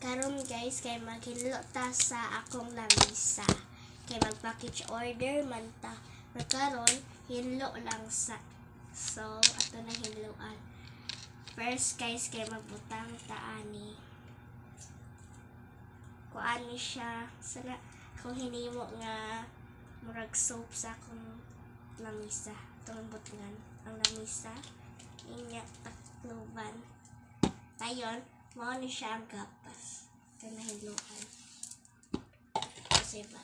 Karon guys, kay maghinlo ta sa akong lamisa. Kay mag-package order man ta. Pero karon, hinlo lang sa. So, ato na hinloan. First guys, kay magbutang ta ani. Kuani siya. Sana, kung hinimo nga murag soap sa akong lamisa. Itong butngan. Ang lamisa. Inya takluban. Tayon, mao ni siya ang gapas. Ito na hiluan. Kasi ba?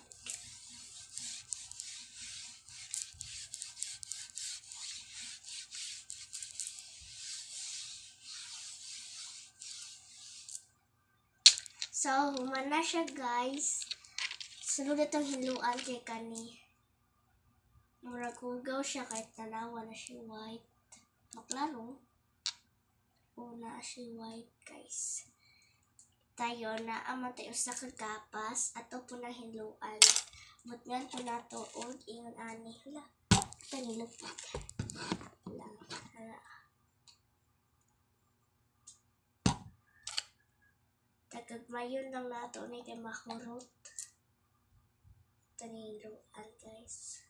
So, human na siya guys. Sunod itong hiluan kay kani. Murag hugaw siya kahit tanawa na siya white. Maklaro. Una siya white guys. Tayo na amatay usa ka gapas ato po na hiluan. Butngan po na to og ingon ani. Hala. Tanilupag. Hala. Hala. Tagagmayon lang nato ni kay mahurot. Taniluan guys.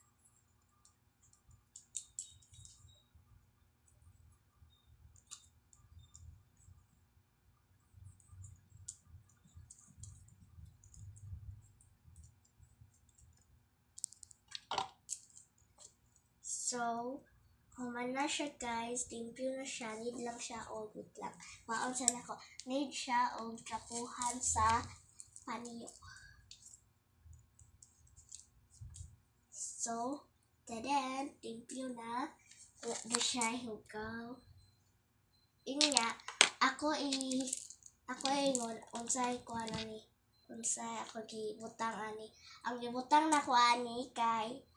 So, human na siya guys, limpyo na siya, need lang siya o good lang. Maon siya na ko, need siya o kapuhan sa paniyo. So, tadan, limpyo na, wala siya hugaw. Inya, ako ingon, unsay ko ano ni, unsay ako gibutang ani. Ang gibutang na ko ani kay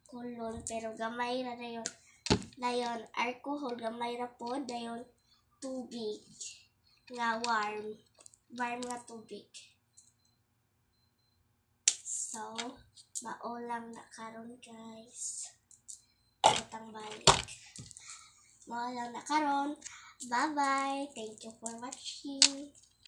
kulon pero gamay na dayon. Dayon alcohol gamay ra pod, dayon tubig nga warm nga tubig. So, maulang na karon guys. Butang balik. Maulang na karon. Bye-bye. Thank you for watching.